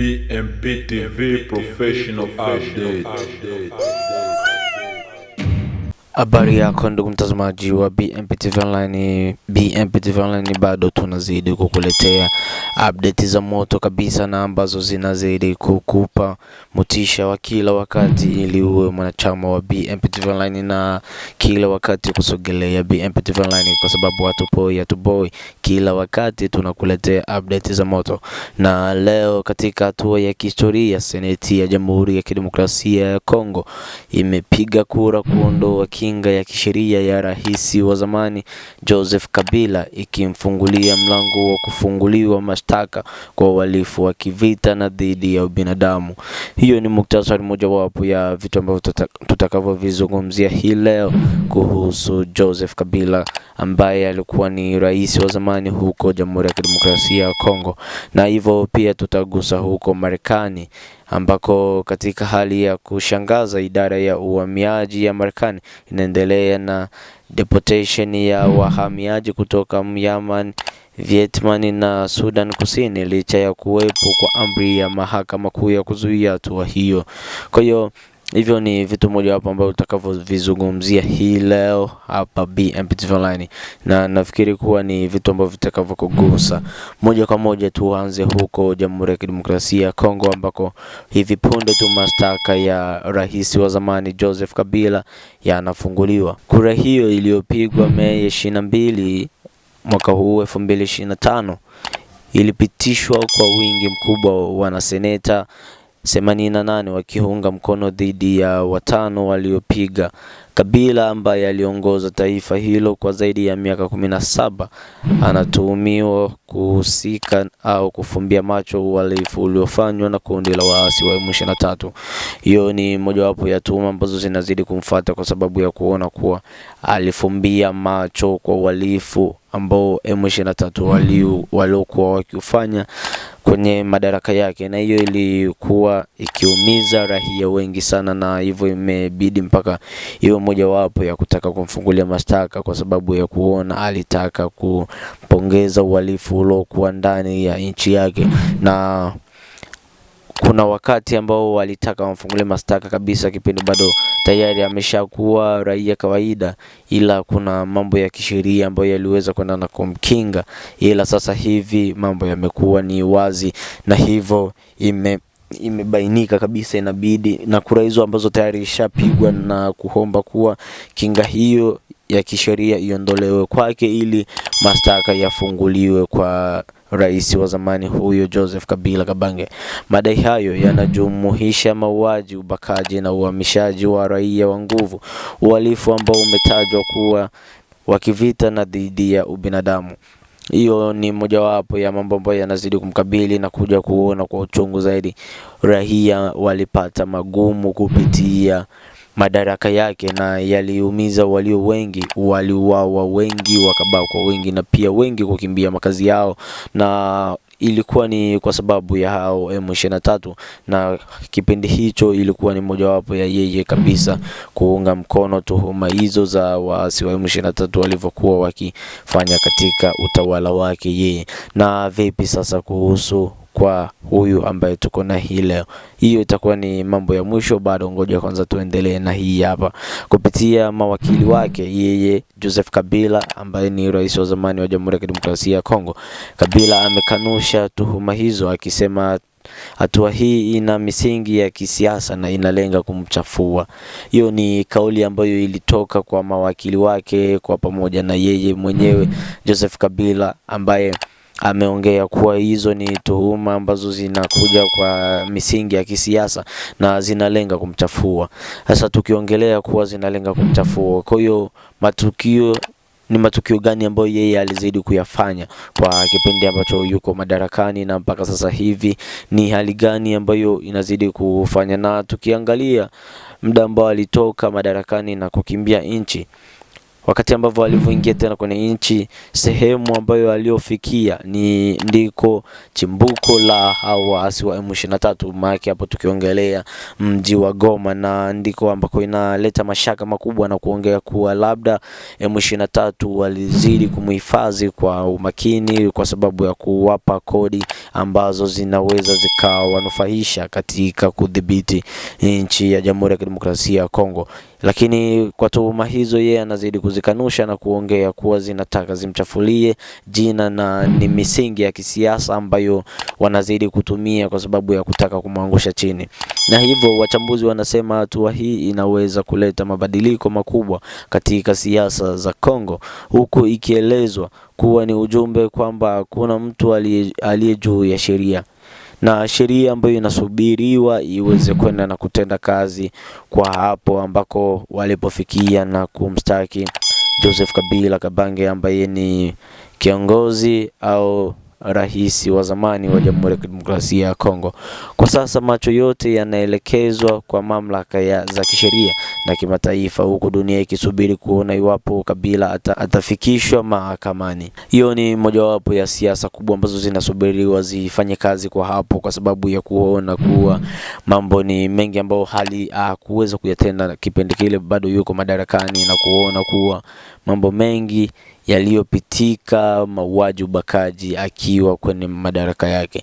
BMP TV Professional Update. Habari yako ndugu mtazamaji wa BMP TV Online. BMP TV Online bado tunazidi kukuletea update za moto kabisa na ambazo zinazidi kukupa motisha wa kila wakati ili uwe mwanachama wa BMP TV Online na kila wakati kusogelea BMP TV Online, kwa sababu hatupoi kila wakati tunakuletea update za moto. Na leo katika hatua ya kihistoria, Seneti ya Jamhuri ya Kidemokrasia ya Kongo imepiga kura kuondoa kinga ya kisheria ya rais wa zamani Joseph Kabila, ikimfungulia mlango wa kufunguliwa mashtaka kwa uhalifu wa kivita na dhidi ya ubinadamu. Hiyo ni muktasari mojawapo ya vitu ambavyo tutakavyovizungumzia hii leo kuhusu Joseph Kabila, ambaye alikuwa ni rais wa zamani huko Jamhuri ya Kidemokrasia ya Kongo, na hivyo pia tutagusa huko Marekani, ambako katika hali ya kushangaza idara ya uhamiaji ya Marekani inaendelea na deportation ya wahamiaji kutoka Myanmar, Vietnam na Sudan Kusini, licha ya kuwepo kwa amri ya mahakama kuu ya kuzuia hatua hiyo. Kwa hiyo hivyo ni vitu moja hapo ambavyo tutakavyovizungumzia hii leo hapa BMP TV Online, na nafikiri kuwa ni vitu ambavyo vitakavyokugusa moja kwa moja. Tuanze huko Jamhuri ya Kidemokrasia ya Kongo, ambako hivi punde tu mashtaka ya rais wa zamani Joseph Kabila yanafunguliwa. Kura hiyo iliyopigwa Mei 22 mwaka huu 2025 ilipitishwa kwa wingi mkubwa, wanaseneta 88 wakiunga mkono dhidi ya 5 waliopiga. Kabila, ambaye aliongoza taifa hilo kwa zaidi ya miaka 17, anatuhumiwa kuhusika au kufumbia macho uhalifu uliofanywa na kundi la waasi wa M23. Hiyo ni mojawapo ya tuhuma ambazo zinazidi kumfuata kwa sababu ya kuona kuwa alifumbia macho kwa uhalifu ambao M23 waliokuwa wakifanya kwenye madaraka yake, na hiyo ilikuwa ikiumiza raia wengi sana, na hivyo imebidi mpaka hiyo mojawapo ya kutaka kumfungulia mashtaka kwa sababu ya kuona alitaka kupongeza uhalifu uliokuwa ndani ya nchi yake. Na kuna wakati ambao walitaka wamfungulie mashtaka kabisa, kipindi bado tayari ameshakuwa raia kawaida, ila kuna mambo ya kisheria ambayo yaliweza kwenda na kumkinga, ila sasa hivi mambo yamekuwa ni wazi, na hivyo imebainika kabisa inabidi, na kura hizo ambazo tayari ishapigwa na kuomba kuwa kinga hiyo ya kisheria iondolewe kwake ili mashtaka yafunguliwe kwa rais wa zamani huyo Joseph Kabila Kabange. Madai hayo yanajumuisha mauaji, ubakaji na uhamishaji wa raia wa nguvu, uhalifu ambao umetajwa kuwa wa kivita na dhidi ya ubinadamu. Hiyo ni mojawapo ya mambo ambayo yanazidi kumkabili, na kuja kuona kwa uchungu zaidi raia walipata magumu kupitia madaraka yake, na yaliumiza walio wengi, waliuawa wengi, wakabakwa wengi, na pia wengi kukimbia makazi yao, na ilikuwa ni kwa sababu ya hao M23, na kipindi hicho ilikuwa ni mojawapo ya yeye kabisa kuunga mkono tuhuma hizo za waasi wa M23 walivyokuwa wakifanya katika utawala wake yeye. Na vipi sasa kuhusu kwa huyu ambaye tuko na hii leo? Hiyo itakuwa ni mambo ya mwisho, bado ngoja kwanza tuendelee na hii hapa. Kupitia mawakili wake yeye Joseph Kabila, ambaye ni rais wa zamani wa Jamhuri ya Kidemokrasia ya Kongo, Kabila amekanusha tuhuma hizo, akisema hatua hii ina misingi ya kisiasa na inalenga kumchafua. Hiyo ni kauli ambayo ilitoka kwa mawakili wake kwa pamoja na yeye mwenyewe Joseph Kabila, ambaye ameongea kuwa hizo ni tuhuma ambazo zinakuja kwa misingi ya kisiasa na zinalenga kumchafua. Sasa tukiongelea kuwa zinalenga kumchafua, kwa hiyo matukio gani ambayo yeye alizidi kuyafanya kwa kipindi ambacho yuko madarakani, na mpaka sasa hivi ni hali gani ambayo inazidi kufanya? Na tukiangalia muda ambao alitoka madarakani na kukimbia nchi, wakati ambavyo walivyoingia tena kwenye nchi, sehemu ambayo aliofikia ni ndiko chimbuko la hao waasi wa M23. Maki hapo tukiongelea mji wa Goma, na ndiko ambako inaleta mashaka makubwa na kuongea kuwa labda M23 walizidi kumhifadhi kwa umakini kwa sababu ya kuwapa kodi ambazo zinaweza zikawanufaisha katika kudhibiti nchi ya Jamhuri ya Kidemokrasia ya Kongo. Lakini kwa tuhuma hizo yeye anazidi kuzikanusha na kuongea kuwa zinataka zimchafulie jina na ni misingi ya kisiasa ambayo wanazidi kutumia kwa sababu ya kutaka kumwangusha chini. Na hivyo wachambuzi wanasema hatua hii inaweza kuleta mabadiliko makubwa katika siasa za Kongo, huku ikielezwa kuwa ni ujumbe kwamba kuna mtu aliye juu ya sheria, na sheria ambayo inasubiriwa iweze kwenda na kutenda kazi kwa hapo ambako walipofikia na kumstaki Joseph Kabila Kabange ambaye ni kiongozi au rais wa zamani wa Jamhuri ya Kidemokrasia ya Kongo. Kwa sasa macho yote yanaelekezwa kwa mamlaka za kisheria na kimataifa, huku dunia ikisubiri kuona iwapo Kabila atafikishwa mahakamani. Hiyo ni mojawapo ya siasa kubwa ambazo zinasubiriwa zifanye kazi kwa hapo, kwa sababu ya kuona kuwa mambo ni mengi ambayo hali kuweza kuyatenda kipindi kile bado yuko madarakani, na kuona kuwa mambo mengi yaliyopitika, mauaji, ubakaji akiwa kwenye madaraka yake.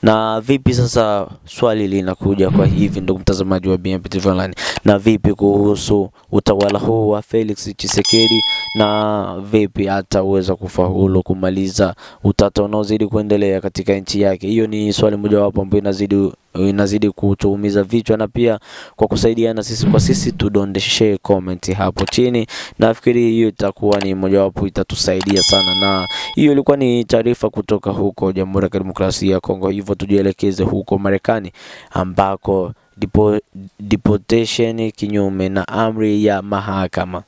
Na vipi sasa, swali linakuja kwa hivi ndugu mtazamaji wa BMP Online, na vipi kuhusu utawala huu wa Felix Tshisekedi, na vipi ataweza kufaulu kumaliza utata unaozidi kuendelea katika nchi yake? Hiyo ni swali mojawapo ambayo inazidi kutuumiza vichwa, na pia kwa kusaidiana sisi kwa sisi tudondeshe comment hapo chini. Nafikiri hiyo itakuwa ni mojawapo itatusaidia sana. Na hiyo ilikuwa ni taarifa kutoka huko Jamhuri ya Kidemokrasia ya Kongo. Hivyo tujielekeze huko Marekani ambako deportation kinyume na amri ya mahakama.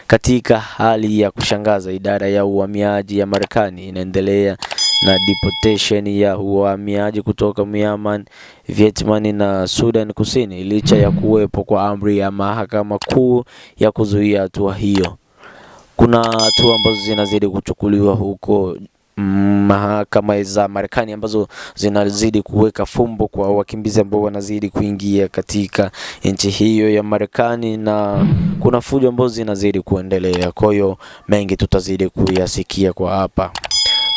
Katika hali ya kushangaza, idara ya uhamiaji ya Marekani inaendelea na deportation ya uhamiaji kutoka Myanmar, Vietnam na Sudan Kusini licha ya kuwepo kwa amri ya mahakama kuu ya kuzuia hatua hiyo. Kuna hatua ambazo zinazidi kuchukuliwa huko mahakama za Marekani ambazo zinazidi kuweka fumbo kwa wakimbizi ambao wanazidi kuingia katika nchi hiyo ya Marekani, na kuna fujo ambazo zinazidi kuendelea. Kwa hiyo mengi tutazidi kuyasikia kwa hapa.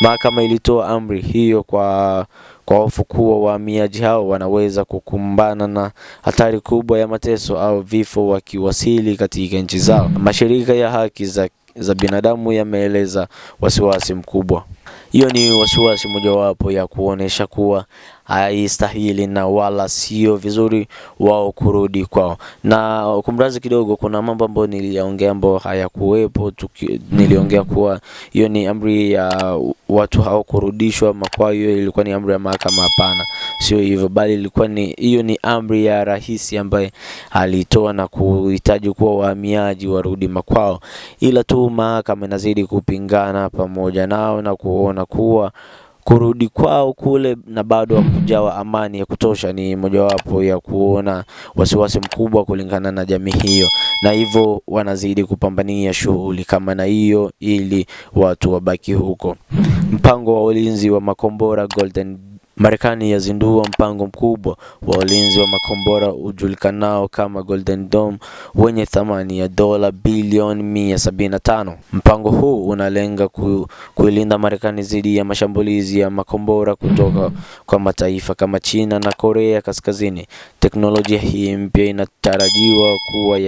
Mahakama ilitoa amri hiyo kwa hofu kuwa wahamiaji hao wanaweza kukumbana na hatari kubwa ya mateso au vifo wakiwasili katika nchi zao. Mashirika ya haki za binadamu yameeleza wasiwasi mkubwa. Hiyo ni wasiwasi mojawapo ya kuonesha kuwa haistahili na wala sio vizuri wao kurudi kwao. Na kumrazi kidogo, kuna mambo ambayo niliongea ambayo hayakuwepo. Niliongea kuwa hiyo ni amri ya watu hao kurudishwa makwao. Hiyo ilikuwa ni amri ya mahakama. Hapana, sio hivyo, bali ilikuwa hiyo ni amri ya rais ambaye alitoa na kuhitaji kuwa wahamiaji warudi makwao, ila tu mahakama inazidi kupingana pamoja nao na kuona kuwa kurudi kwao kule na bado hakujawa amani ya kutosha ni mojawapo ya kuona wasiwasi mkubwa kulingana na jamii hiyo, na hivyo wanazidi kupambania shughuli kama na hiyo ili watu wabaki huko. Mpango wa ulinzi wa makombora Golden Marekani yazindua mpango mkubwa wa ulinzi wa makombora ujulikanao kama Golden Dome wenye thamani ya dola bilioni 175. Mpango huu unalenga kuilinda Marekani dhidi ya mashambulizi ya makombora kutoka kwa mataifa kama China na Korea Kaskazini. Teknolojia hii mpya inatarajiwa kuwa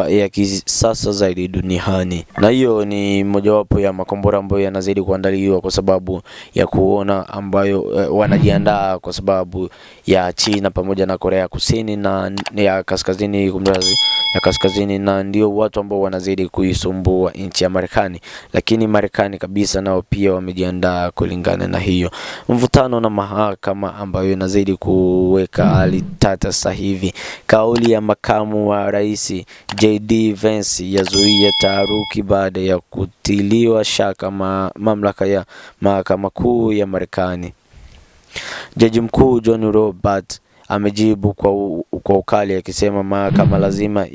ya kisasa zaidi duniani. Na hiyo ni mojawapo ya makombora ambayo yanazidi kuandaliwa kwa sababu ya kuona ambayo wanajiandaa kwa sababu ya China pamoja na Korea Kusini na ya Kaskazini, na ndio watu ambao wanazidi kuisumbua nchi ya Marekani. Lakini Marekani kabisa nao pia wamejiandaa kulingana na hiyo. Mvutano na mahakama ambayo inazidi kuweka hali tata sasa hivi. Kauli ya makamu wa rais JD Vance yazuia taharuki baada ya kutiliwa shaka mamlaka ya mahakama kuu ya Marekani. Jaji mkuu John Roberts amejibu kwa ukali akisema mahakama lazima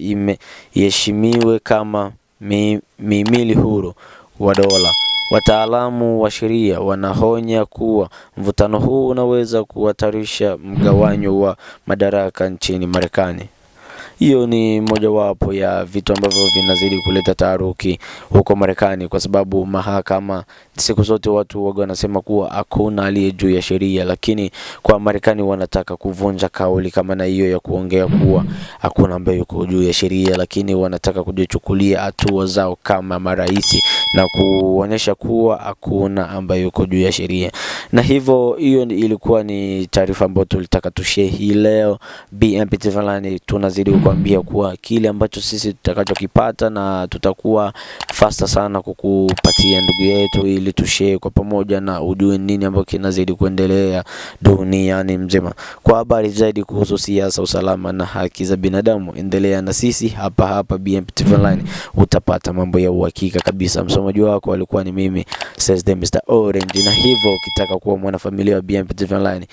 iheshimiwe kama mihimili huru wa dola. Wataalamu wa sheria wanaonya kuwa mvutano huu unaweza kuhatarisha mgawanyo wa madaraka nchini Marekani. Hiyo ni mojawapo ya vitu ambavyo vinazidi kuleta taharuki huko Marekani, kwa sababu mahakama siku zote watu wanasema kuwa hakuna aliye juu ya sheria, lakini kwa Marekani wanataka kuvunja kauli kama na hiyo ya kuongea kuwa hakuna ambaye yuko juu ya sheria, lakini wanataka kujichukulia hatua zao kama marais na kuonyesha kuwa hakuna ambaye yuko juu ya sheria. Na hivyo hiyo ilikuwa ni taarifa ambayo tulitaka tushare hii leo. BMP TV Online tunazidi kukuambia kuwa kile ambacho sisi tutakachokipata, na tutakuwa faster sana kukupatia ndugu yetu, ili tushare kwa pamoja na ujue nini ambacho kinazidi kuendelea duniani mzima. Kwa habari zaidi kuhusu siasa, usalama na haki za binadamu, endelea na sisi hapa BMP TV Online, utapata mambo ya uhakika kabisa. Msomaji wako alikuwa ni mimi Says Mr. Orange, na hivyo ukitaka kuwa mwanafamilia wa BMP TV Online,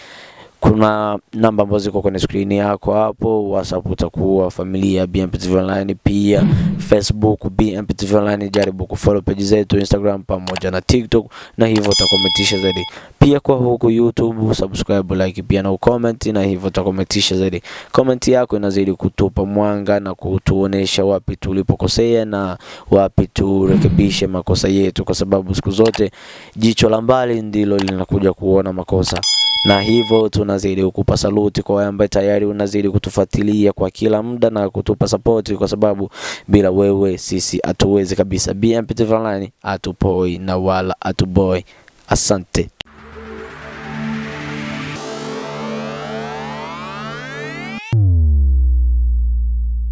kuna namba ambazo ziko kwenye screen yako hapo. WhatsApp utakuwa familia ya BMP TV Online, pia Facebook BMP TV Online, jaribu kufollow page zetu Instagram pamoja na TikTok, na hivyo utakometisha zaidi. Pia kwa huko YouTube subscribe, like pia na ucomment, na hivyo utakometisha zaidi. Comment yako inazidi kutupa mwanga na kutuonesha wapi tulipokosea na wapi turekebishe makosa yetu, kwa sababu siku zote jicho la mbali ndilo linakuja kuona makosa. Na hivyo tunazidi kukupa saluti kwa wewe ambaye tayari unazidi kutufuatilia kwa kila muda na kutupa support, kwa sababu bila wewe sisi hatuwezi kabisa. BMP TV Online hatupoi na wala hatuboi. Asante.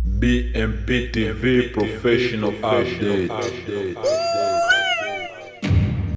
BMP TV Professional Update.